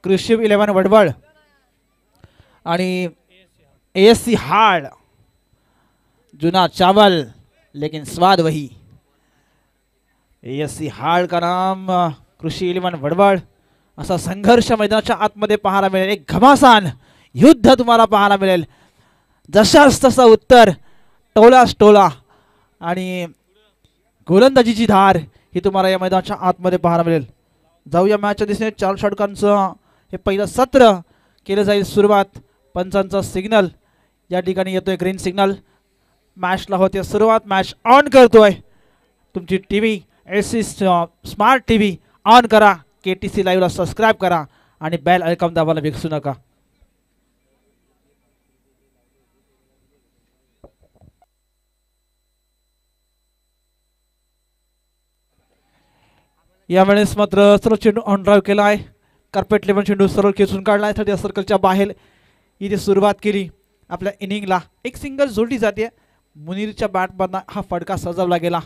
कृषी 11 वडवळ आणि ASC हाड़ जुना चावल लेकिन स्वाद वही। ASC हाड़ का नाम कृषी 11 वडवळ असा संघर्ष मैदानाच्या आतमध्ये पाहायला मिळेल। एक घमासान युद्ध तुम्हाला पाहायला मिळेल। जशास तसा उत्तर टोलास टोला आणि गोलंदाजीची धार ही तुम्हाला या मैदानाच्या आतमध्ये पाहायला मिळेल। जाऊया मॅचच्या दिशेने 4 षटकांचं हे पहिलं सत्र केलं जाईल सुरुवात। पंचांचा सिग्नल या ठिकाणी येतोय ग्रीन सिग्नल। मॅचला होते सुरुवात। मॅच ऑन करतोय तुमची TV SC smart TV on करा। KTC लाईव्हला सबस्क्राइब करा आणि बेल आयकॉन दाबायला विसरू नका। यावेळेस मात्र सरळ चेंडू ऑन ड्राइव्ह केला आहे। कार्पेट लेवन चेंडू सरळ खेचून काढला आहे। सर्कलच्या बाहेर इथे सुरुवात केली आपल्या इनिंगला। एक सिंगल जोडली जाते। मुनीरच्या बॅटमधून हा फटका सजवला गेला।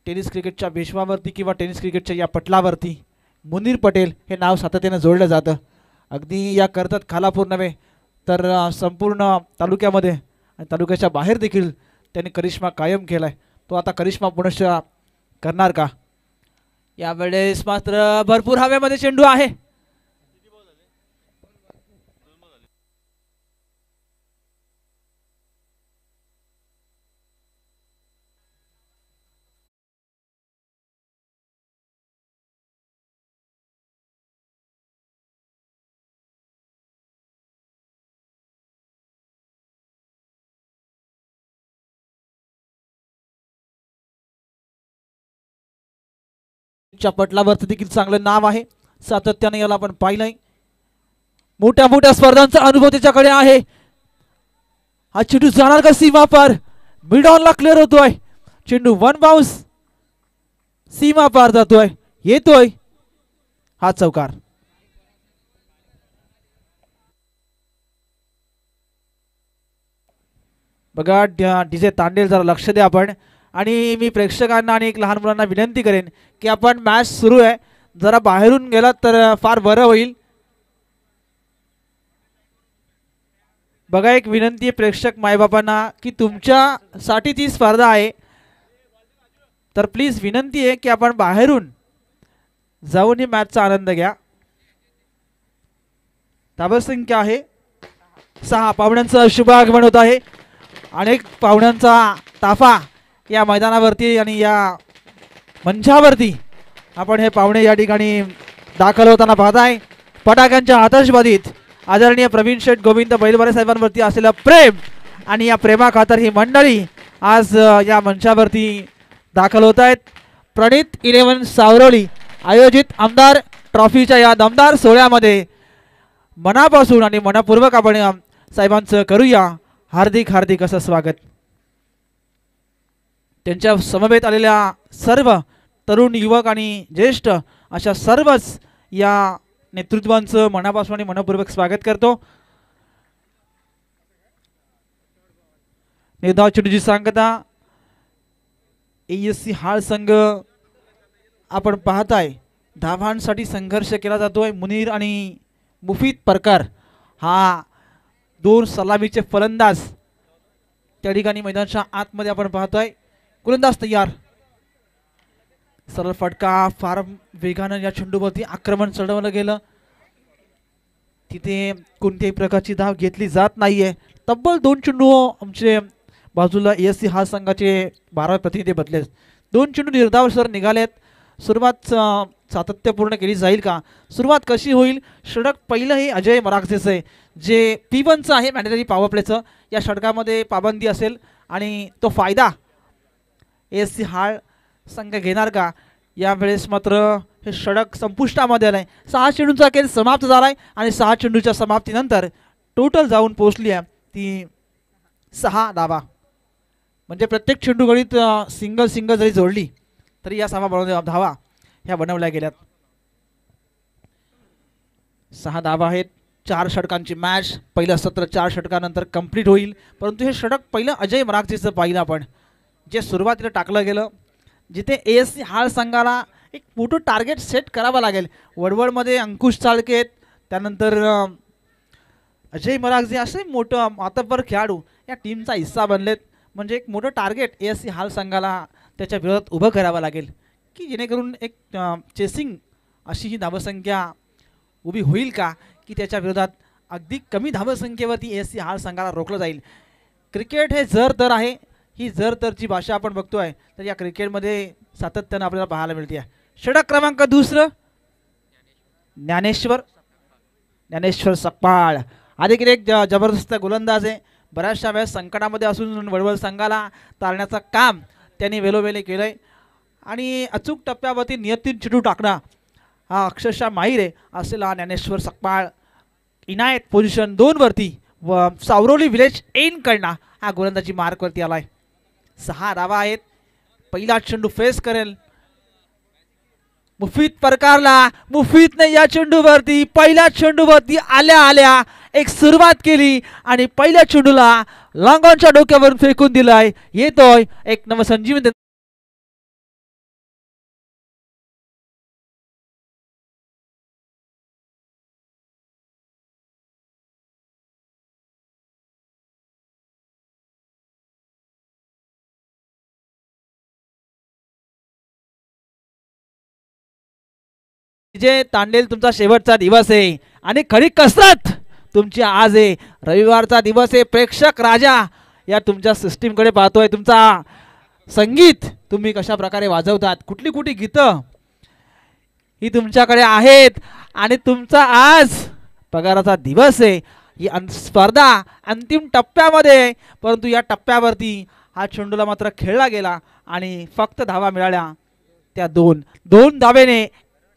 टेनिस क्रिकेटच्या विश्वावरती किंवा टेनिस क्रिकेटच्या या पटलावरती मुनीर पटेल हे नाव सातत्याने जोडलं जातं। अगदी या कर्जत खालापूर नव्हे तर संपूर्ण तालुक्यामध्ये आणि तालुक्याच्या बाहेर देखील त्यांनी करिश्मा कायम केलाय। तो आता करिश्मा पुनश्च करणार का? यावेळेस मात्र भरपूर हवेमध्ये चेंडू आहे। च्या पटलावरती देखील चांगलं नाव आहे। सातत्याने याला आपण पाहिलंय। मोठ्या मोठ्या स्पर्धांचा अनुभव त्याच्याकडे आहे। हा चेंडू जाणार का सीमा पार? मिड ऑनला क्लिअर होतोय। चेंडू वन बाउन्स सीमा पार जातोय। येतोय हा चौकार। बघा डीजे तांडेल जरा लक्ष द्या आपण। आणि मी प्रेक्षकांना आणि एक लहान मुलांना विनंती करेन की आपण मॅच सुरू आहे जरा बाहेरून गेलात तर फार बरं होईल। बघा एक विनंती आहे प्रेक्षक मायबापांना की तुमच्यासाठी ती स्पर्धा आहे तर प्लीज विनंती आहे की आपण बाहेरून जाऊन ही मॅचचा आनंद घ्या। धावसंख्या आहे 6। पाहुण्यांचं शुभ आगमन होत आहे। अनेक पाहुण्यांचा ताफा या मैदानावरती आणि या मंचावरती आपण हे पाहुणे या ठिकाणी दाखल होताना पाहताय। फटाक्यांच्या आतषबाजीत आदरणीय प्रवीण शेठ गोविंद बैलवारे साहेबांवरती असलेलं प्रेम आणि या प्रेमाखातर ही मंडळी आज या मंचावरती दाखल होत आहेत। प्रणित 11 सावरोली आयोजित आमदार ट्रॉफीच्या या दमदार सोहळ्यामध्ये मनापासून आणि मनपूर्वक आपण साहेबांचं करूया हार्दिक हार्दिक असं स्वागत। त्यांच्या समवेत आलेल्या सर्व तरुण युवक आणि ज्येष्ठ अशा सर्वच या नेतृत्वांचं मनापासून आणि मनपूर्वक स्वागत करतो। निर्धाव चेंडूची सांगता ASC हाळ संघ आपण पाहताय। धावांसाठी संघर्ष केला जातोय। मुनीर आणि मुफीद परकार हा 2 सलामीचे फलंदाज त्या ठिकाणी मैदानाच्या आतमध्ये आपण पाहतोय। गोलंदाज तयार। सरळ फटका फार वेगानं या चेंडूवरती आक्रमण चढवलं गेलं। तिथे कोणत्याही प्रकारची धाव घेतली जात नाहीये। तब्बल 2 चेंडू आमचे बाजूला ASC हा संघाचे 12 प्रतिनिधी बदलेत। 2 चेंडू निर्धावसर निघालेत। सुरुवात सातत्यपूर्ण केली जाईल का? सुरुवात कशी होईल? षटक पहिलं हे अजय मरागसेचं आहे जे P1चं आहे मॅन्डेटरी पॉवर प्लेचं। या षटकामध्ये पाबंदी असेल आणि तो फायदा ASC हाळ संघ घेणार का? यावेळेस मात्र हे षटक संपुष्टामध्ये आलंय। 6 चेंडूंचा खेळ समाप्त झालाय आणि 6 चेंडूच्या समाप्तीनंतर टोटल जाऊन पोहोचली आहे ती 6 धावा। म्हणजे प्रत्येक चेंडू गणित सिंगल जरी जोडली तरी या 6 धावा ह्या बनवल्या गेल्यात। 6 धावा आहेत। 4 षटकांची मॅच। पहिलं सत्र 4 षटकानंतर कंप्लीट होईल। परंतु हे षटक पहिलं अजय मरागसेचं पाहिलं आपण जे सुरुवातीला टाकलं गेलं जिथे ASC हाळ संघाला एक मोठं टार्गेट सेट करावं लागेल. वडवडमध्ये अंकुश चाळके आहेत, त्यानंतर अजय मरागजे असे मोठं मातब्बर खेळाडू या टीमचा हिस्सा बनलेत. म्हणजे एक मोठं टार्गेट ASC हाल संघाला त्याच्या विरोधात उभं करावं लागेल की जेणेकरून एक चेसिंग अशी ही धावसंख्या उभी होईल का की त्याच्या विरोधात अगदी कमी धावसंख्येवरती ASC हाल संघाला रोखलं जाईल. क्रिकेट हे जर तर आहे, ही जर तरची भाषा आपण बघतोय तर या क्रिकेटमध्ये सातत्यानं आपल्याला पाहायला मिळते. षटक क्रमांक दुसरं ज्ञानेश्वर सकपाळ. अधिक एक जबरदस्त गोलंदाज आहे. बऱ्याचशा वेळेस संकटामध्ये असून वडवड संघाला तारण्याचं काम त्यांनी वेळोवेळी केलं आहे आणि अचूक टप्प्यावरती नियतीन चेंडू टाकणं हा अक्षरशः माहीर आहे असलेला ज्ञानेश्वर सकपाळ. इनायत पोझिशन 2 वरती व सावरोली विलेज एन करणं हा गोलंदाजी मार्कवरती आलाय. 6 धावा आहेत. पहिला चेंडू फेस करेल मुफीद परकारला. मुफीदने या चेंडूवरती पहिल्या चेंडूवरती आल्या आल्या एक सुरुवात केली आणि पहिल्या चेंडूला लॉंगॉनच्या डोक्यावरून फेकून दिलाय. येतोय एक नवसंजीवनी. जे तांडेल तुमचा शेवटचा दिवस आहे आणि खरी कसरत तुमची आज आहे. रविवारचा दिवस आहे. प्रेक्षक राजा या तुमच्या सिस्टीमकडे पाहतोय. तुमचा संगीत तुम्ही कशा प्रकारे वाजवतात, कुठली कुठली गीतं ही तुमच्याकडे आहेत आणि तुमचा आज पगाराचा दिवस आहे. ही स्पर्धा अंतिम टप्प्यामध्ये, परंतु या टप्प्यावरती हा चेंडूला मात्र खेळला गेला आणि फक्त धावा मिळाल्या त्या 2 धावेने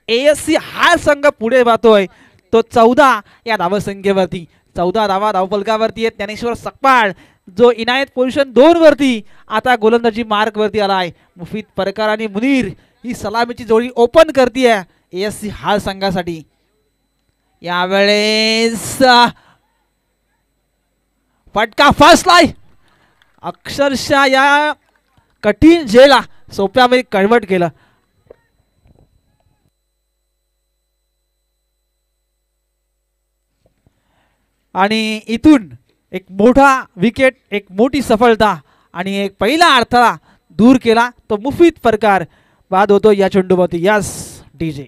ASC हा संघ पुढे जातोय. तो 14 या धावसंख्येवरती 14 धावा धावफलकावरती आहेत. ज्ञानेश्वर सकपाळ जो इनायत पोझिशन 2 वरती आता गोलंदाजी मार्क वरती आलाय. मुफीद परकार आणि मुनीर ही सलामीची जोडी ओपन करतीये ASC हाल संघासाठी. यावेळेस फटका फसलाय. अक्षरशः या कठीण झेला सोप्यामध्ये कन्वर्ट केलं. आणि इथून एक मोठा विकेट, एक मोठी सफलता आणि एक पहिला अडथळा दूर केला तो मुफीद परकार. बाद होतो या चेंडूवरती. Yes DJ.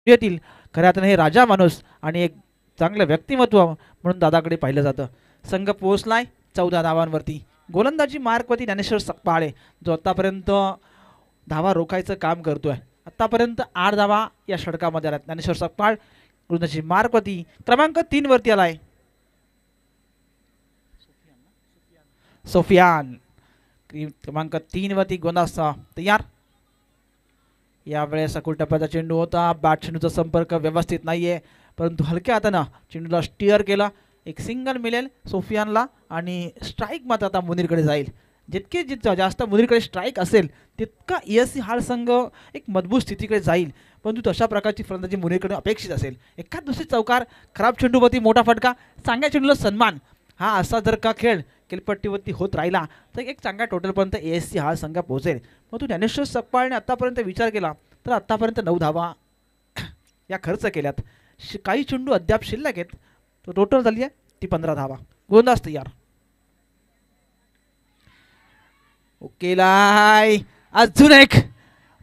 येतील खऱ्या अर्थाने हे राजा माणूस आणि एक चांगलं व्यक्तिमत्व म्हणून दादाकडे पाहिलं जातं. संघ पोहोचलाय 14 धावांवरती. गोलंदाजी मार्कवरती ज्ञानेश्वर सकपाळ जो आतापर्यंत धावा रोखायचं काम करतोय. आतापर्यंत 8 धावा या षटकामध्ये आल्यात. ज्ञानेश्वर सकपाळ गोलंदाजी मार्कवरती क्रमांक 3 वरती आलाय. सोफियान क्रमांक 3 वरती गोलंदाज तयार. यावेळेस अकुल टप्प्याचा चेंडू होता. बॅट चेंडूचा संपर्क व्यवस्थित नाहीये, परंतु हलक्या हातानं चेंडूला स्टिअर केला. एक सिंगल मिळेल सोफियानला आणि स्ट्राईक मात्र आता मुनीरकडे जाईल. जितके जास्त मुनीरकडे स्ट्राईक असेल तितका ASC हाल संघ एक मजबूत स्थितीकडे जाईल. परंतु तशा प्रकारची फलंदाजी मुनीरकडे अपेक्षित असेल. एखाद दुसरी चौकार, खराब चेंडूवरती मोठा फटका, चांगल्या चेंडूला सन्मान, हा असा जर का खेळ केलपट्टीवरती होत राहिला तर एक चांगल्या टोटलपर्यंत ASC हा संघ पोहोचेल. मग तू ज्ञानेश्वर सकपाळने आतापर्यंत विचार केला तर आतापर्यंत 9 धावा या खर्च केल्यात. काही चेंडू अद्याप शिल्लक आहेत. तो टोटल झाली आहे ती 15 धावा. गोलंदाज तयार. ओके लाय अजून एक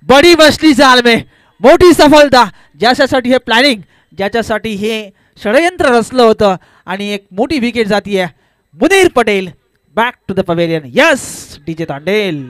बडी बसली जाल में मोठी सफलता. ज्याच्यासाठी हे प्लॅनिंग, ज्याच्यासाठी हे षडयंत्र रचलं होतं आणि एक मोठी विकेट जातीये. Munir Patel back to the pavilion. Yes DJ Tandel.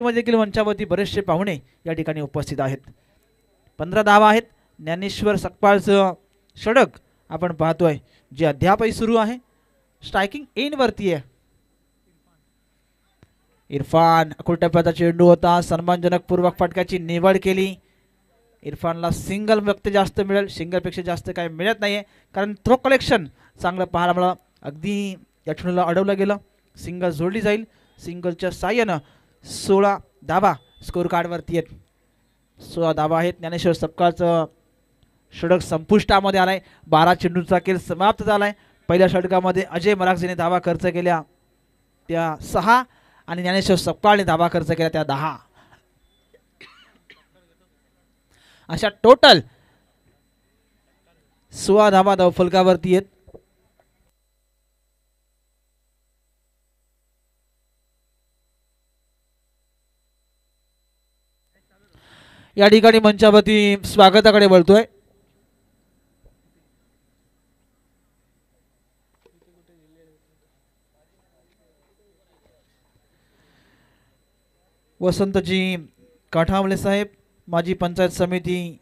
मध्ये देखील मंचावरती बरेचसे पाहुणे या ठिकाणी उपस्थित आहेत. 15 धावा आहेत. ज्ञानेश्वर सकपाळचं षटक आपण पाहतोय जे अद्यापही सुरू आहे. स्ट्रायकिंग एन वरती आहे. इरफान अकुलटप्प्याचा चेंडू होता. सन्मानजनक पूर्वक फटक्याची निवड केली. इरफानला सिंगल फक्त जास्त मिळेल, सिंगलपेक्षा जास्त काही मिळत नाहीये कारण थ्रो कलेक्शन चांगलं पाहायला मला अगदी या चेंडूला अडवलं गेलं. सिंगल जोडली जाईल. सिंगलच्या साह्यानं 16 धावा स्कोर कार्डवरती आहेत. 16 धावा आहेत. ज्ञानेश्वर सकपाळचं षटक संपुष्टामध्ये आलाय. 12 चेंडूचा खेळ समाप्त झालाय. पहिल्या षटकामध्ये अजय मरागजेने धावा खर्च केल्या त्या 6 आणि ज्ञानेश्वर सकपाळने धावा खर्च केल्या त्या 10. अशा टोटल 16 धावा धावफलकावरती आहेत. या ठिकाणी मंचावरती स्वागताकडे वळतोय. वसंतजी काठावले साहेब, माजी पंचायत समिती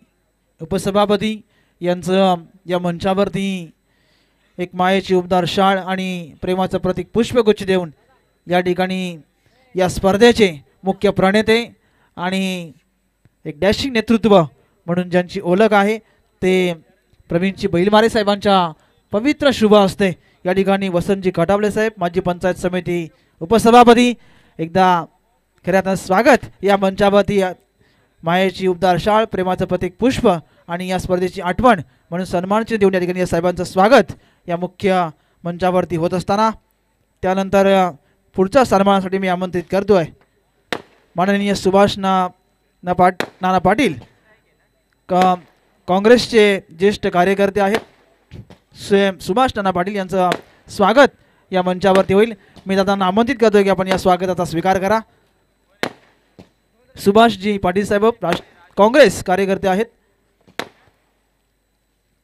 उपसभापती यांचं या मंचावरती एक मायेची उबदार शाळ आणि प्रेमाचं प्रतीक पुष्पगुच्छ देऊन या ठिकाणी या स्पर्धेचे मुख्य प्रणेते आणि एक डॅशिंग नेतृत्व म्हणून ज्यांची ओळख आहे ते प्रवीणजी बैलमारे साहेबांच्या पवित्र शुभ हस्ते या ठिकाणी वसंतजी काठावले साहेब, माजी पंचायत समिती उपसभापती, एकदा खऱ्या स्वागत या मंचावरती. मायेची उबदार शाळ, प्रेमाचं प्रतीक पुष्प आणि या स्पर्धेची आठवण म्हणून सन्मानचिन्ह देऊन या ठिकाणी या साहेबांचं स्वागत या मुख्य मंचावरती होत असताना त्यानंतर पुढच्या सन्मानासाठी मी आमंत्रित करतोय माननीय सुभाष नाना पाटील, काँग्रेसचे ज्येष्ठ कार्यकर्ते आहेत. सुभाष नाना पाटील यांचं स्वागत या मंचावरती होईल. मी दादांना आमंत्रित करतोय की आपण या स्वागताचा स्वीकार करा. सुभाषजी पाटील साहेब काँग्रेस कार्यकर्ते आहेत.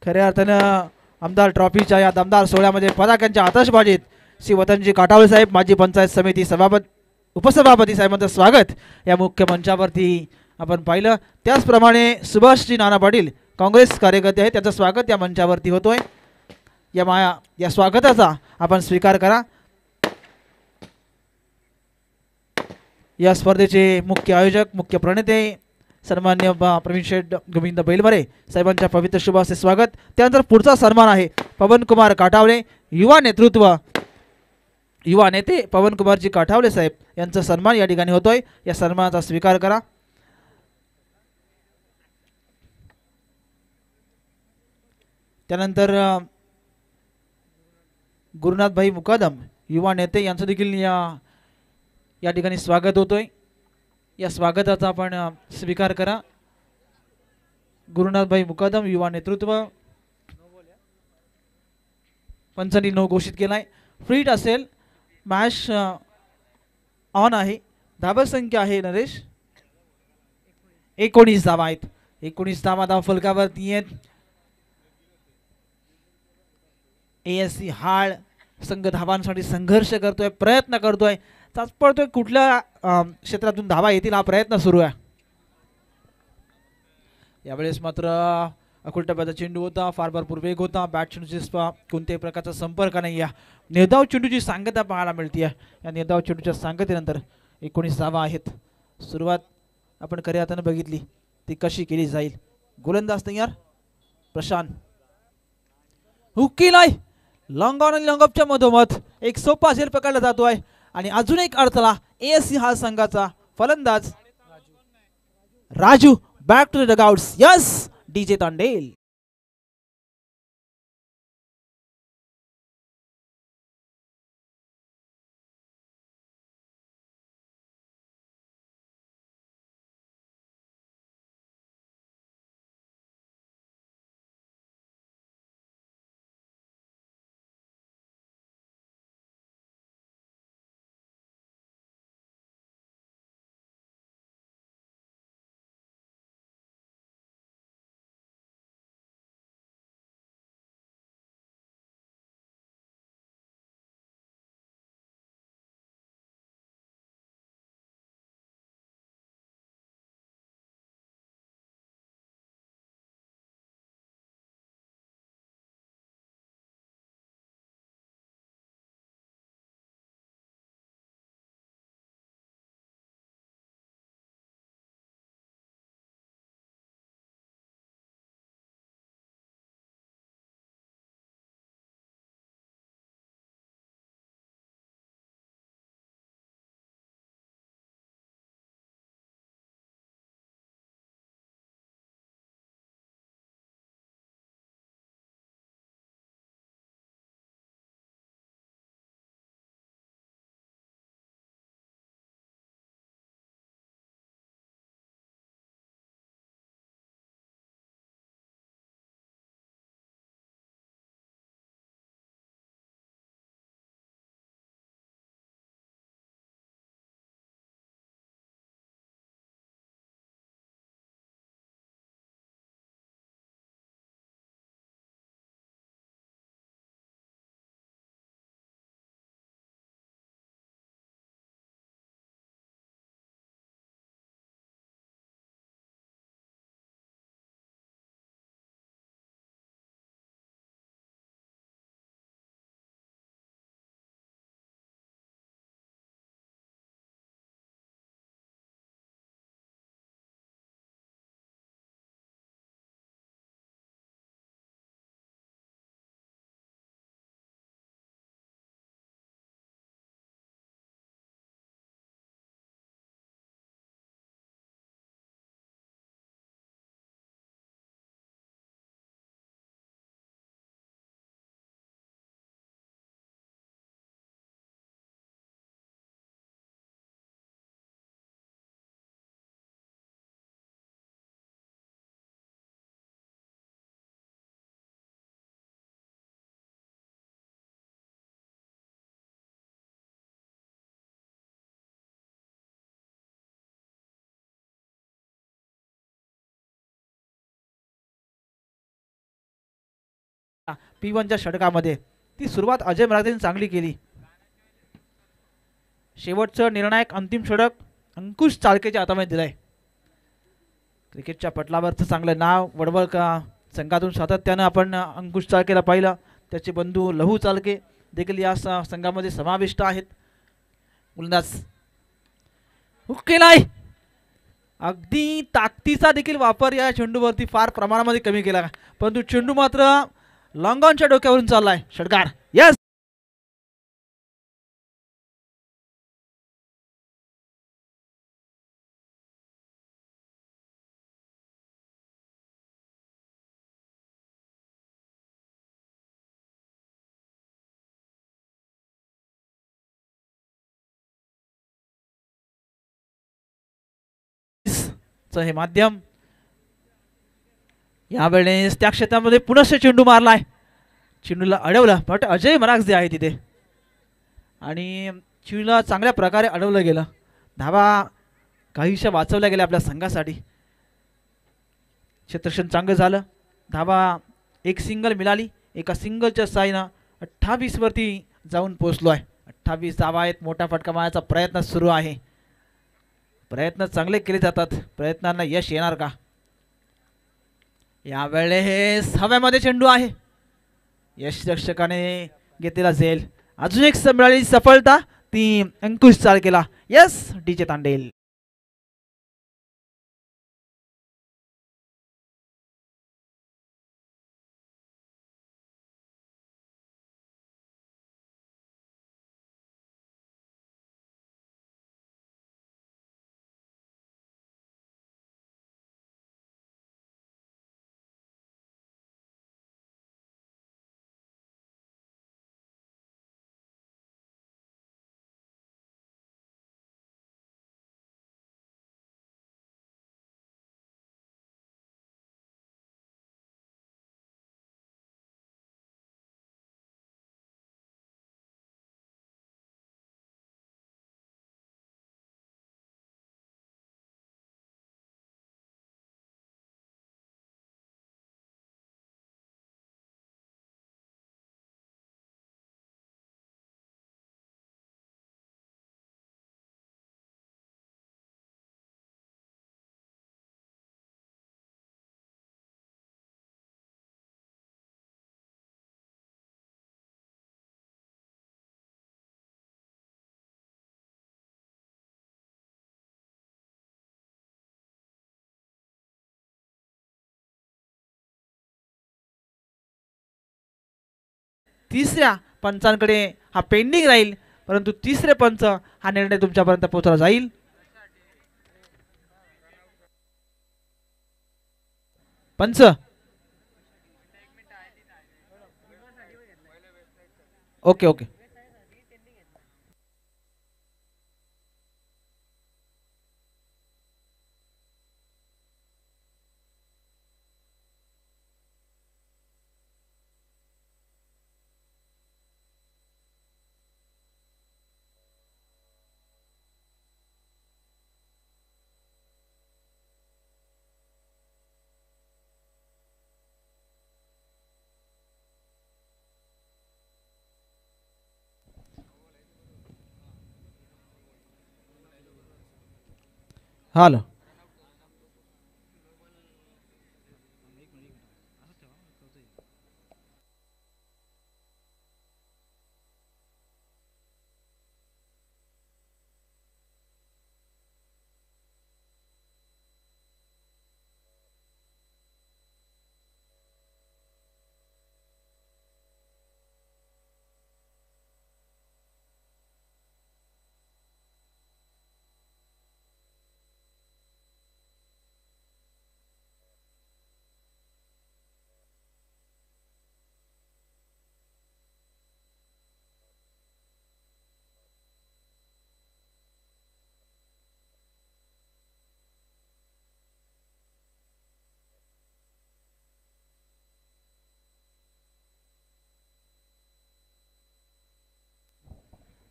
खऱ्या अर्थानं आमदार ट्रॉफीच्या या दमदार सोहळ्यामध्ये पताकांच्या आतषबाजीत श्री वतनजी काठावले साहेब, माजी पंचायत समिती उपसभापती साहेबांचं स्वागत या मुख्य मंचावरती आपण पाहिलं. त्याचप्रमाणे सुभाषजी नाना पाटील काँग्रेस कार्यकर्ते आहेत, त्याचं स्वागत या मंचावरती होतोय. या स्वागताचा आपण स्वीकार करा. या स्पर्धेचे मुख्य आयोजक, मुख्य प्रणेते सन्मान्य प्रवीण शेठ गोविंद बैलमारे साहेबांच्या पवित्र शुभ हस्ते स्वागत. त्यानंतर पुढचा सन्मान आहे पवनकुमार काठावले, युवा नेते पवनकुमारजी काठावले साहेब यांचा सन्मान या ठिकाणी होतोय. या सन्मानाचा स्वीकार करा. त्यानंतर गुरुनाथभाई मुकादम युवा नेते यांचं देखील या ठिकाणी स्वागत होतोय. या स्वागताचा आपण स्वीकार करा. गुरुनाथभाई मुकादम युवा नेतृत्व. पंचांनी नो घोषित केलाय. फ्रीट असेल, मॅच ऑन आहे. धावा संख्या आहे नरेश 19 धावा आहेत. 19 धावा धावफलकावरती आहेत. ASC हाळ संघ धावांसाठी संघर्ष करतोय, प्रयत्न करतोय, तात्पळतोय कुठल्या क्षेत्रातून धावा येतील हा प्रयत्न सुरू आहे. यावेळेस मात्र अकुलटप्प्याचा चेंडू होता, फार भरपूर वेग होता. बॅट चेंडूची कोणत्याही प्रकारचा संपर्क नाही. या निर्धाव चेंडूची सांगता पाहायला मिळते. या निर्धाव चेंडूच्या सांगतेनंतर 19 धावा आहेत. सुरुवात आपण खऱ्या हाताने बघितली ती कशी केली जाईल. गोलंदाज तयार प्रशांत हुकीलाय लॉंग ऑन आणि लॉंग ऑफच्या मधोमध एक सोपा झेल पकडला जातोय आणि अजून एक अडथळा ASC हा संघाचा फलंदाज Raju back to the dugouts. Yes DJ Tandel. P1च्या षटकामध्ये ती सुरुवात अजय मराठेने चांगली केली. शेवटचं निर्णायक अंतिम षटक अंकुश चाळकेच्या हातामध्ये दिलाय. क्रिकेटच्या पटलावरचं चांगलं नाव वडवळ संघातून सातत्यानं आपण अंकुश चाळकेला पाहिलं. त्याचे बंधू लहू चाळके देखील या संघामध्ये समाविष्ट आहेत. गोलंदाज हुक केलाय. अगदी ताकदीचा देखील वापर या चेंडूवरती फार प्रमाणामध्ये कमी केला, परंतु चेंडू मात्र लॉंग ऑनच्या डोक्यावरून चाललाय. षटकार यस. हे माध्यम यावेळेस त्या क्षेत्रामध्ये पुनश्च चेंडू मारलाय. चेंडूला अडवलं, बट अजय मराक्स जे आहे तिथे आणि चेंडूला चांगल्या प्रकारे अडवलं गेलं. धावा काहीशा वाचवल्या गेल्या आपल्या संघासाठी. क्षेत्ररक्षण चांगलं झालं. धावा एक सिंगल मिळाली. एका सिंगलच्या साईनं 28 वरती जाऊन पोहोचलो आहे. 28 धावा आहेत. मोठा फटका मारण्याचा प्रयत्न सुरू आहे. प्रयत्न चांगले केले जातात. प्रयत्नांना यश येणार का? यावेळेस हव्यामध्ये चेंडू आहे. यशरक्षकाने घेतलेला झेल. अजून एक मिळालेली सफलता ती अंकुश चाळकेला. Yes DJ Tandel. तिसऱ्या पंचांकडे हा पेंडिंग राहील, परंतु तिसरे पंच हा निर्णय तुमच्यापर्यंत पोहोचला जाईल. पंच ओके ओके. हॅलो.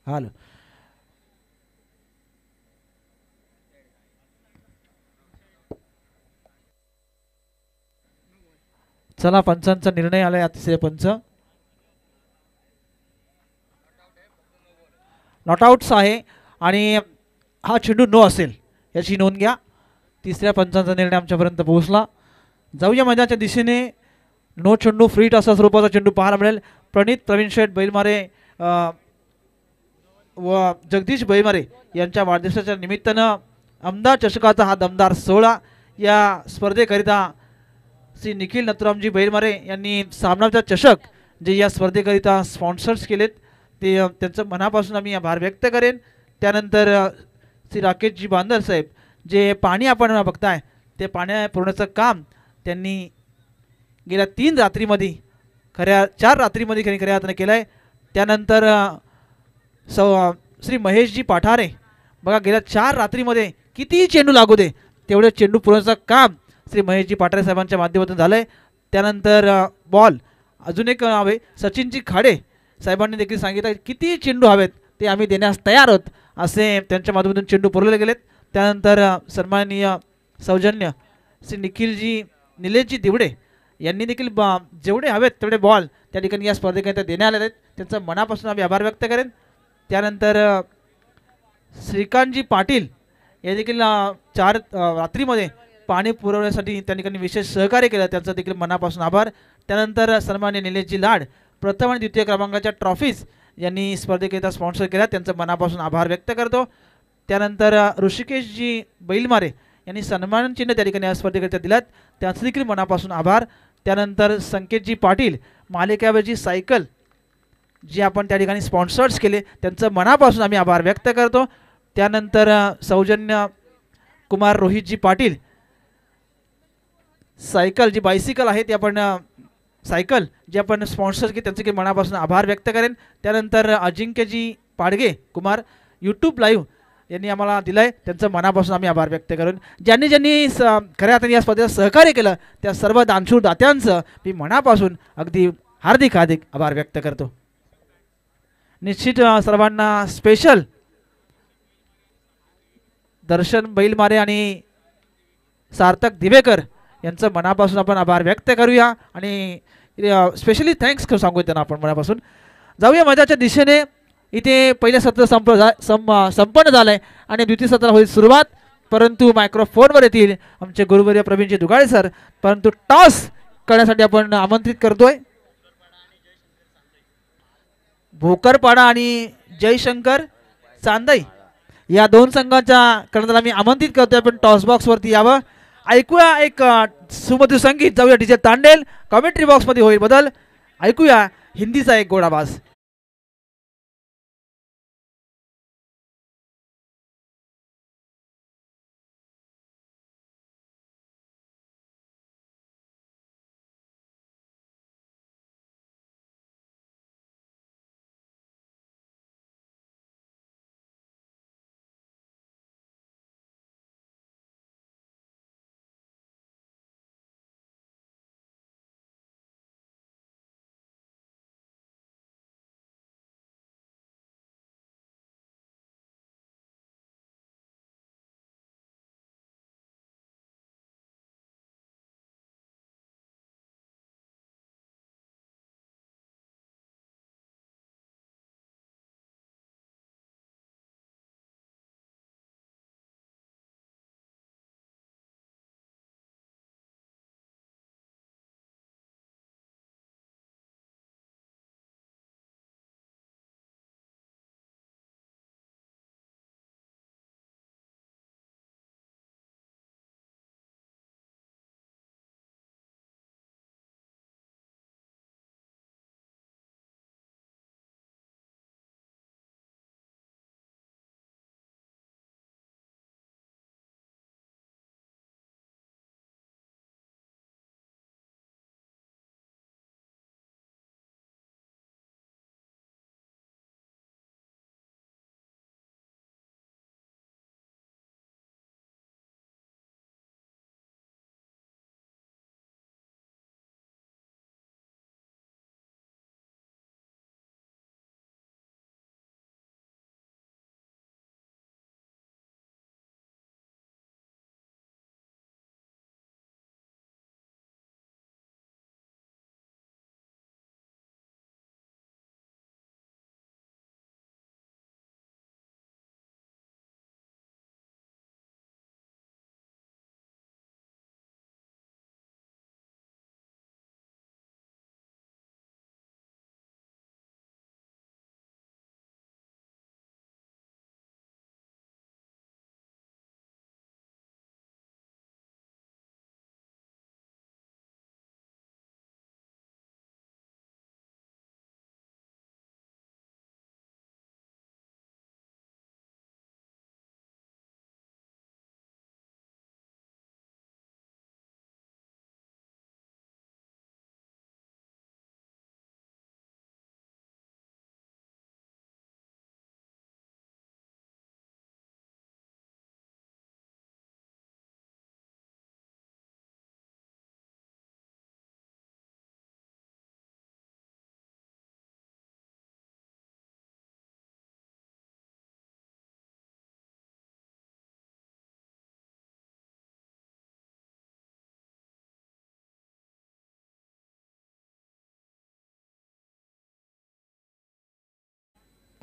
हॅलो. चला पंचांचा निर्णय आलाय अतिशय पंच नॉट आउट्स आहे आणि हा चेंडू नो असेल याची नोंद घ्या. तिसऱ्या पंचांचा निर्णय आमच्यापर्यंत पोहोचला. जाऊया मैदानाच्या दिशेने. नो चेंडू फ्री टॉस स्वरूपाचा चेंडू पाहायला मिळेल. प्रणित प्रवीण शेठ बैलमारे व जगदीश बैलमारे यांच्या वाढदिवसाच्या निमित्तानं आमदार चषकाचा हा दमदार सोहळा या स्पर्धेकरिता श्री निखिल नथुरामजी बैलमारे यांनी सामनाचा चषक जे या स्पर्धेकरिता स्पॉन्सर्स केलेत ते त्यांचं मनापासून आम्ही आभार व्यक्त करेन. त्यानंतर श्री राकेशजी बांदर साहेब जे पाणी आपण बघताय ते पाण्या पुरवण्याचं काम त्यांनी गेल्या 3 रात्रीमध्ये खऱ्या 4 रात्रीमध्ये खऱ्या हाताने केलं आहे. त्यानंतर श्री महेशजी पाठारे बघा गेल्या 4 रात्रीमध्ये किती चेंडू लागू दे तेवढे चेंडू पुरवण्याचं काम श्री महेशजी पाठारे साहेबांच्या माध्यमातून झालं आहे. त्यानंतर बॉल अजून एक नाव आहे सचिनजी खाडे साहेबांनी देखील सांगितलं किती चेंडू हवेत ते आम्ही देण्यास तयार आहोत असे त्यांच्या माध्यमातून चेंडू पुरवले गेलेत. त्यानंतर सन्माननीय सौजन्य श्री निलेशजी दिवडे यांनी देखील जेवढे हवेत तेवढे बॉल त्या ठिकाणी या स्पर्धेकरिता देण्यात आलेले आहेत. त्यांचं मनापासून आम्ही आभार व्यक्त करेन. त्यानंतर श्रीकांतजी पाटील हे देखील 4 रात्रीमध्ये पाणी पुरवण्यासाठी त्या ठिकाणी विशेष सहकार्य केलं त्यांचं देखील मनापासून आभार. त्यानंतर सन्माननीय निलेशजी लाड प्रथम आणि द्वितीय क्रमांकाच्या ट्रॉफीज यांनी स्पर्धेकरिता स्पॉन्सर केल्या त्यांचं मनापासून आभार व्यक्त करतो. त्यानंतर ऋषिकेशजी बैलमारे यांनी सन्मान चिन्ह त्या ठिकाणी या स्पर्धेकरिता दिल्यात त्यांचं देखील मनापासून आभार. त्यानंतर संकेतजी पाटील मालिकावरची सायकल जी आपण त्या ठिकाणी स्पॉन्सर्स केले त्यांचं मनापासून आम्ही आभार व्यक्त करतो. त्यानंतर सौजन्य कुमार रोहितजी पाटील सायकल जी बायसिकल आहे ती आपण सायकल जे आपण स्पॉन्सर केले त्यांचे मनापासून आभार व्यक्त करेन. त्यानंतर अजिंक्यजी पाडगे कुमार यूट्यूब लाईव्ह यांनी आम्हाला दिलं त्यांचं मनापासून आम्ही आभार व्यक्त करून ज्यांनी खऱ्या अर्थाने या स्पर्धेला सहकार्य केलं त्या सर्व दानशूर दात्यांचं मी मनापासून अगदी हार्दिक आभार व्यक्त करतो. निश्चित सर्वांना स्पेशल दर्शन बैलमारे आणि सार्थक दिवेकर यांचं मनापासून आपण आभार व्यक्त करूया आणि स्पेशली थँक्स सांगू त्यांना आपण मनापासून. जाऊया मैदानाच्या दिशेने. इथे पहिले सत्र संपन्न झालं आहे आणि द्वितीय सत्र होईल सुरुवात. परंतु मायक्रोफोनवर येतील आमचे गुरुवर्य प्रवीणजी दुगाळे सर. परंतु टॉस करण्यासाठी आपण आमंत्रित करतोय भोकरपाडा आणि जयशंकर चांदई या 2 संघांच्या कर्णधाराला मी आमंत्रित करतोय आपण टॉस बॉक्सवरती यावं. ऐकूया एक सुमधुर संगीत. जाऊया डीजे तांडेल कॉमेंट्री बॉक्समध्ये होईल बदल. ऐकूया हिंदीचा एक गोडाबाज.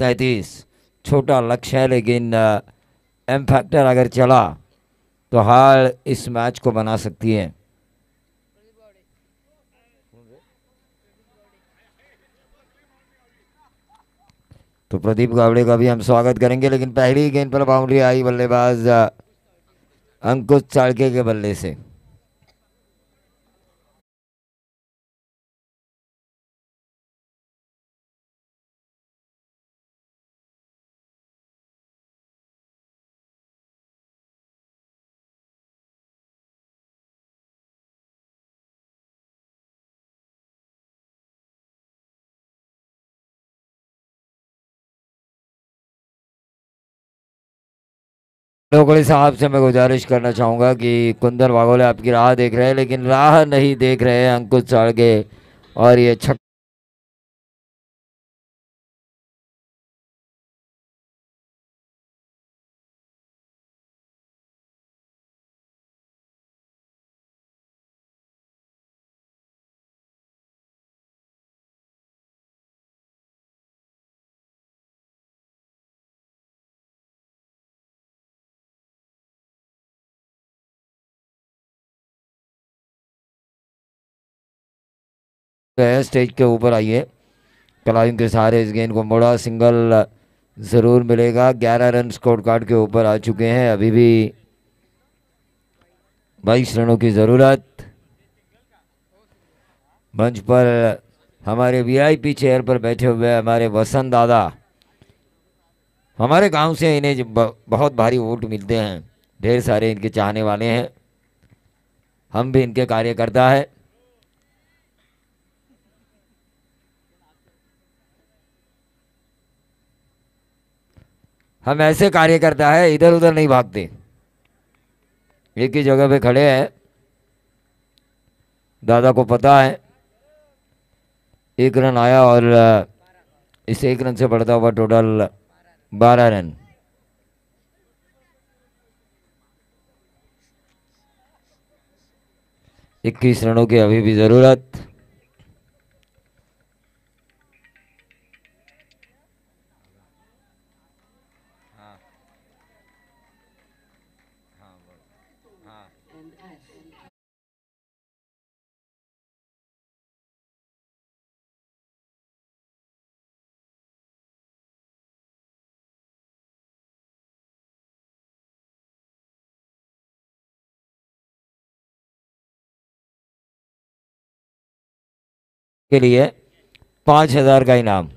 33। छोटा लक्ष्य है लेकिन एम फैक्टर अगर चला तो हार इस मैच को बना सकती है। तो प्रदीप गावड़े का भी हम स्वागत करेंगे, लेकिन पहली गेंद पर बाउंड्री आई बल्लेबाज अंकुश चाड़के के बल्ले से। लोकड़ी साहब से मैं गुजारिश करना चाहूंगा कि कुंदन वाघोले आपकी राह देख रहे हैं, लेकिन राह नहीं देख रहे हैं अंकुश चाड़के, और ये छक्का है। स्टेज के ऊपर आइए, कलाइयों के सहारे इस गेंद को मोड़ा, सिंगल जरूर मिलेगा। 11 रन स्कोर कार्ड के ऊपर आ चुके हैं, अभी भी 22 रनों की जरूरत। मंच पर हमारे वीआईपी चेयर पर बैठे हुए हमारे वसंत दादा, हमारे गांव से इन्हें बहुत भारी वोट मिलते हैं, ढेर सारे इनके चाहने वाले हैं, हम भी इनके कार्यकर्ता हैं। हम ऐसे कार्यकर्ता है, इधर उधर नहीं भागते, एक ही जगह पे खड़े हैं। दादा को पता है 1 रन आया और इस 1 रन से बढ़ता हुआ टोटल 12 रन। इक्कीस रनों की अभी भी जरूरत। के लिए 5,000 का इनाम।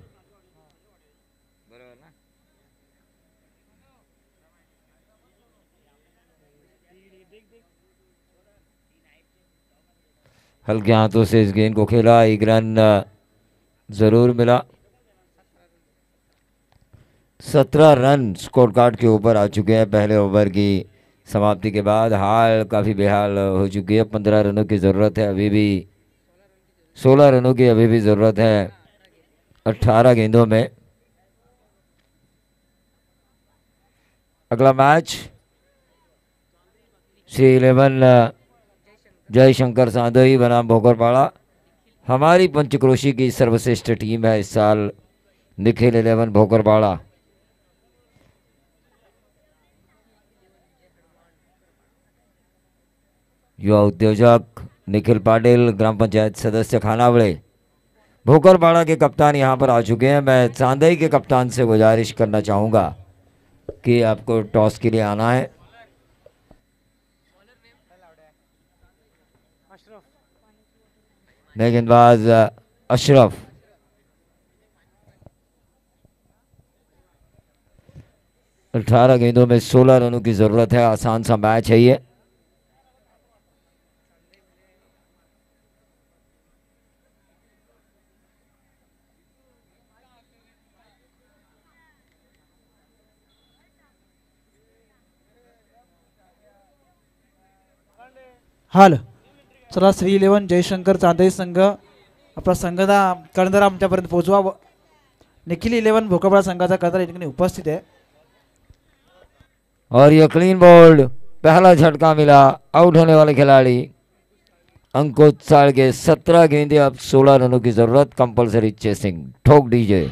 हल्के हाथों से इस गेंद को खेला, 1 रन जरूर मिला। 17 रन स्कोर कार्ड के ऊपर आ चुके हैं पहले ओवर की समाप्ति के बाद। हाल काफ़ी बेहाल हो चुकी है, 15 रनों की ज़रूरत है अभी भी, 16 रनों की अभी भी ज़रूरत है 18 गेंदों में। अगला मैच श्री 11 जयशंकर सांदोई बनाम भोकरपाड़ा, हमारी पंचक्रोशी की सर्वश्रेष्ठ टीम है इस साल, निखिल 11 भोकरपाड़ा। युवा उद्योजक निखिल पाटिल, ग्राम पंचायत सदस्य खानावड़े, भोकरपाड़ा के कप्तान यहाँ पर आ चुके हैं। मैं सांदई के कप्तान से गुजारिश करना चाहूँगा कि आपको टॉस के लिए आना है। नए गेंदबाज अशरफ, अठारह गेंदों में 16 रनों की जरूरत है, आसान सा मैच है ये। हाल चला श्री 11 जयशंकर चांदई संघ आपला संघदा कर्णधार आमच्यापर्यंत पोहोचवा। निखिल 11 भोकरपाड़ा संघाचा कर्णधार या ठिकाणी उपस्थित है। और ये क्लीन बोल्ड, पहला झटका मिला, आउट होने वाले खिलाड़ी अंकुश चाड़के। 17 गेंदे, अब 16 रनों की जरूरत, कंपलसरी चेसिंग, ठोक डीजे।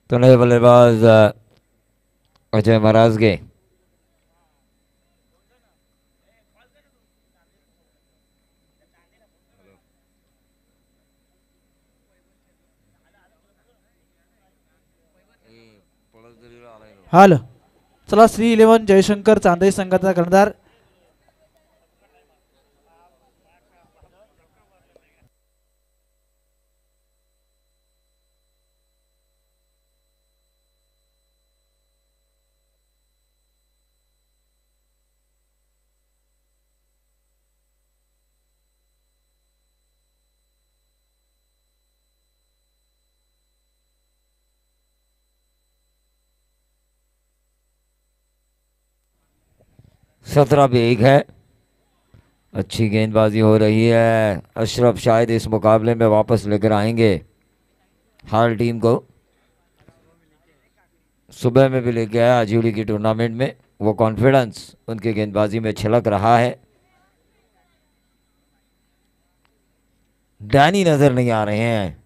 तो नए बल्लेबाज अजय मराजगे। हाल चला श्री 11 जयशंकर चांदई संघाचा कर्णधार सत्रह पे एक है। अच्छी गेंदबाजी हो रही है। अशरफ शायद इस मुकाबले में वापस लेकर आएंगे हाल टीम को। सुबह में भी लेके आया आजूड़ी की टूर्नामेंट में। वो कॉन्फिडेंस उनकी गेंदबाजी में छलक रहा है। डैनी नजर नहीं आ रहे हैं।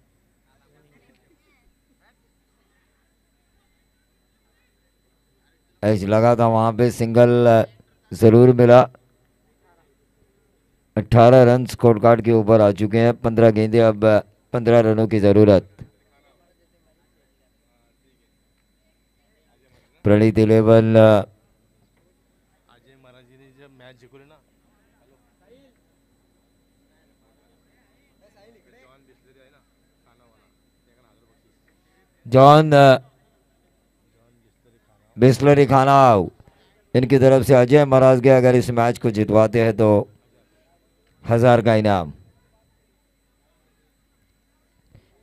एज लगा था वहां पे, सिंगल जरूर मिला। 18 रन स्कोर कार्ड के ऊपर आ चुके हैं। 15 गेंदे, अब 15 रनों की जरूरत। प्रणीत 11 जॉन बिस्लरी खाना इनकी तरफ से अजय मराजगे अगर इस मैच को जितवाते हैं तो 1000 का इनाम।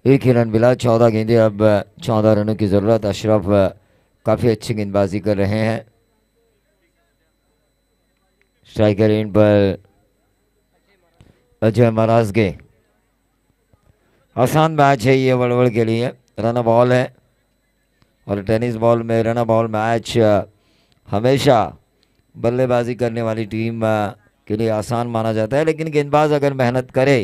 एक ही रन मिला, 14 गेंदे, अब 14 रनों की जरूरत। अशरफ काफी अच्छी गेंदबाजी कर रहे हैं। स्ट्राइकर एंड पर अजय मराजगे। आसान मैच है ये वड़वड़ के लिए। रन बॉल है और टेनिस बॉल में रन बॉल मैच हमेशा बल्लेबाजी करने वाली टीम के लिए आसान माना जाता है, लेकिन गेंदबाज अगर मेहनत करे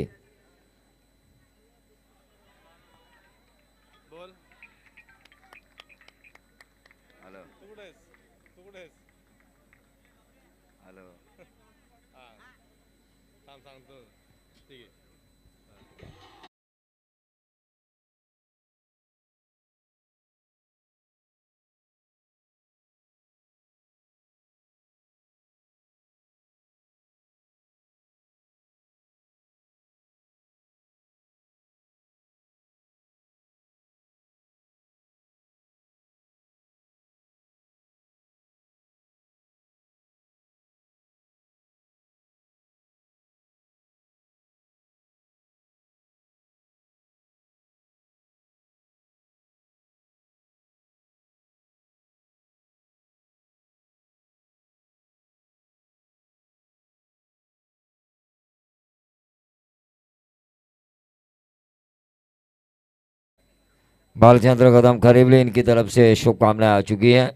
बालचंद्र कदम खरीबली इनकी तरफ से शुभकामनाएं आ चुकी हैं।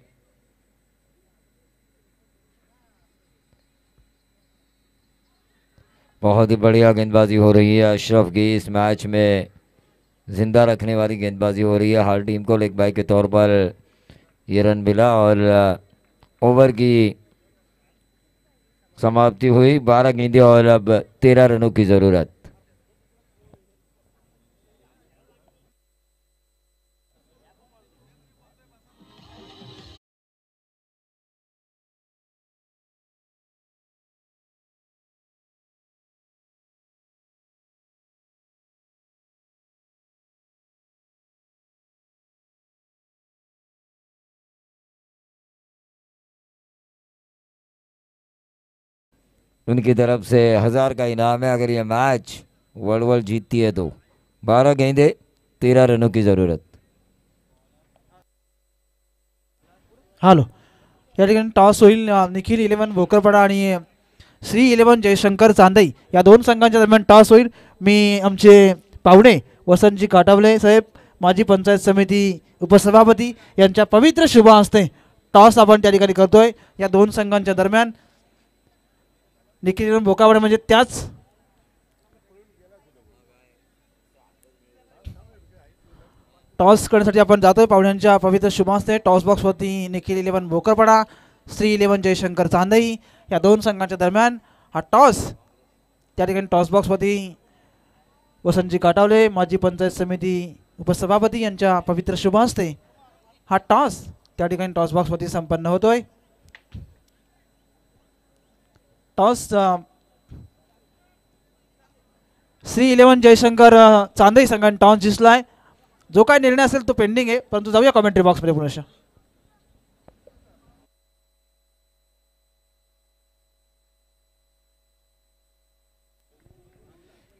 बहुत ही बढ़िया गेंदबाजी हो रही है अशरफ की। इस मैच में जिंदा रखने वाली गेंदबाजी हो रही है। हाल टीम को लेग बाय के तौर पर ये रन मिला और ओवर की समाप्ति हुई। 12 गेंदे और अब 13 रनों की जरूरत। उनकी तरफ से 1000 का इनाम है अगर ये मैच वर्ल्ड जीतती है तो। 12 गेंदे, 13 रनों की जरूरत। हालो या ठिकाणी टॉस होईल निखिल 11 भोकरपाडा आणि श्री 11 जयशंकर चांदई या दोन संघांच्या दरम्यान टॉस होईल. मी आमचे पाहुणे वसंतजी काटावले साहेब माजी पंचायत समिती उपसभापती यांच्या पवित्र शुभ हस्ते टॉस आपण त्या ठिकाणी करतोय. या दोन संघांच्या दरम्यान निखिल 11 भोकरपाडा म्हणजे त्याच टॉस करण्यासाठी आपण जातोय. पाहुण्यांच्या पवित्र शुभ हस्ते टॉस बॉक्सवरती निखिल 11 भोकरपाडा श्री 11 जयशंकर चांदई या दोन संघांच्या दरम्यान हा टॉस त्या ठिकाणी टॉस बॉक्सवरती वसंतजी काटावले माजी पंचायत समिती उपसभापती यांच्या पवित्र शुभ हस्ते हा टॉस त्या ठिकाणी टॉस बॉक्सवरती संपन्न होतोय. टॉस श्री 11 जयशंकर चांदई संघाने टॉस जिंकलाय. जो काय निर्णय असेल तो पेंडिंग आहे, परंतु जाऊया कमेंट्री बॉक्समध्ये पुन्हा.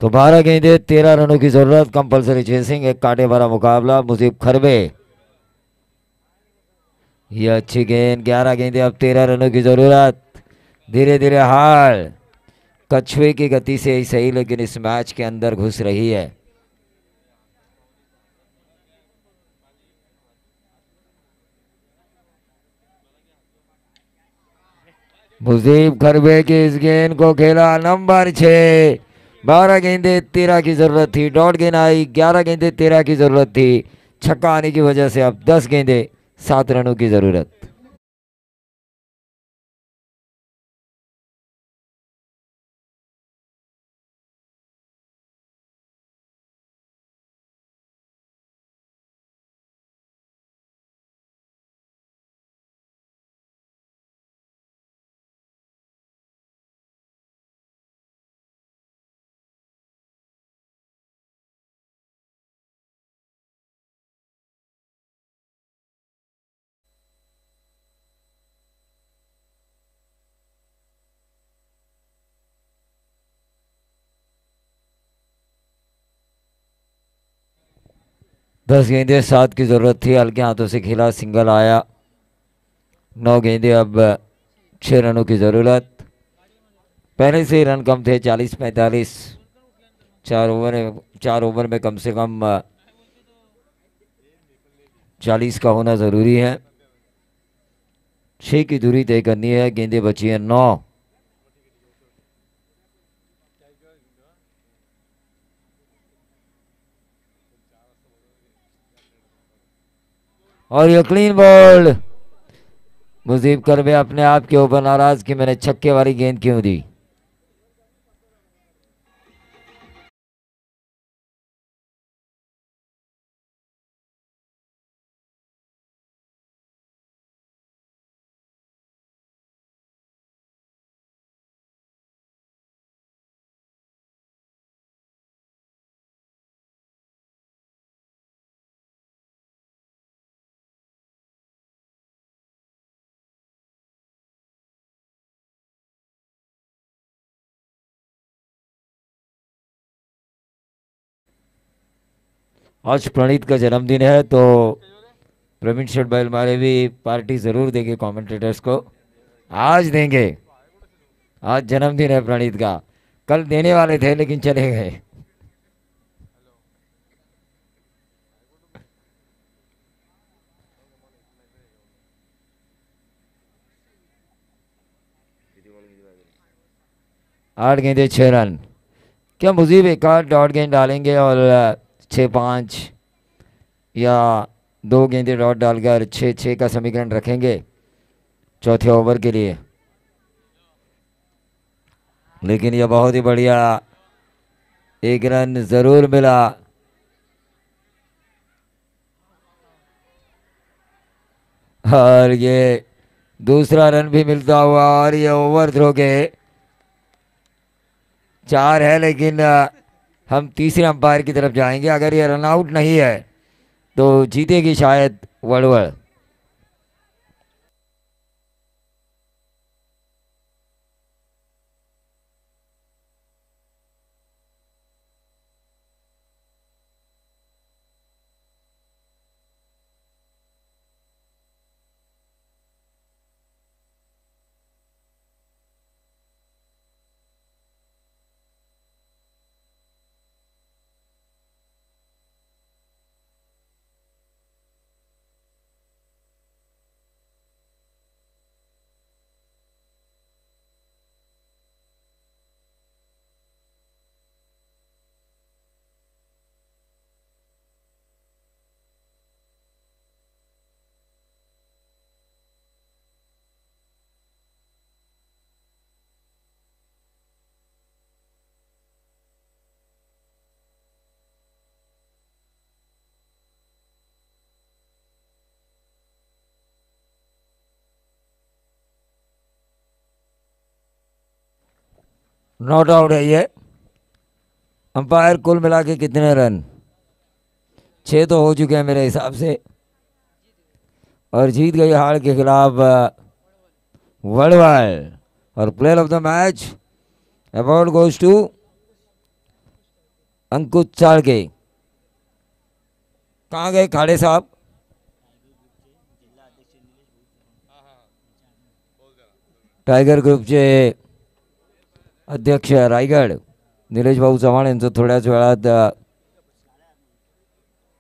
तो 12 गेंदे 13 रनों की जरूरत, कंपलसरी चेसिंग, एक कांटे भरा मुकाबला. मुजीब खरबे ये अच्छी गेंद, 11 गेंदे अब 13 रनों की जरूरत. धीरे धीरे हाल कछुए की गति से ही सही लेकिन इस मैच के अंदर घुस रही है. मुजीब खरबे की इस गेंद को खेला नंबर 6. 12 गेंदे 13 की जरूरत थी, डॉट गेंद आई. 11 गेंदे 13 की जरूरत थी, छक्का आने की वजह से अब 10 गेंदे 7 रनों की जरूरत. दस गेंदे 7 की जरूरत थी, हल्के हाथों से खेला, सिंगल आया. 9 गेंदे अब 6 रनों की जरूरत. पहले से ही रन कम थे, 40-45. 4 ओवर में कम से कम 40 का होना जरूरी है. 6 की दूरी तय करनी है. गेंदे बची है 9. और ये क्लीन बॉल. मुजीब करबे अपने आप के ऊपर नाराज कि मैंने छक्के वाली गेंद क्यों दी. आज प्रणीत का जन्मदिन है तो प्रवीण शेठ बैल मारे भी पार्टी जरूर देंगे कमेंटेटर्स को. आज देंगे. आज जन्मदिन है प्रणीत का. कल देने वाले थे लेकिन चले गए. आठ गेंदे 6 रन. क्या मुजीब एक आध डॉट गेंद डालेंगे और 6-5 या 2 गेंदे डॉट डालकर 6-6 का समीकरण रखेंगे चौथे ओवर के लिए. लेकिन यह बहुत ही बढ़िया, एक रन जरूर मिला. और ये दूसरा रन भी मिलता हुआ और ये ओवर थ्रो के 4 है. लेकिन हम तीसरे अंपायर की तरफ जाएंगे. अगर ये रन आउट नहीं है तो जीतेगी शायद वड़वड़. नॉट आउट है ये। अंपायर कुल मिला के कितने रन? 6 तो हो चुके हैं मेरे हिसाब से। और जीत गई हार के खिलाफ वड़वाल। और player of the match award goes to Ankush Chalke. कहाँ गए खाड़े साहब? टायगर ग्रुपचे अध्यक्ष रायगड निलेश भाऊ चव्हाण यांचं थोड्याच वेळात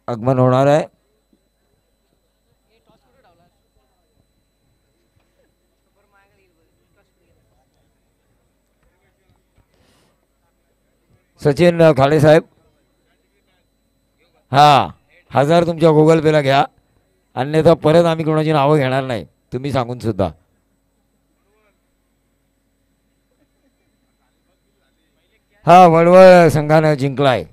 आगमन होणार आहे। सचिन खाडे साहेब, हां 1000 तुमच्या गुगल पेला घ्या, अन्यथा परत आम्ही कोणाची नावं घेणार नाही, तुम्ही सांगून सुद्धा। हा वडवळ संघानं जिंकलाय।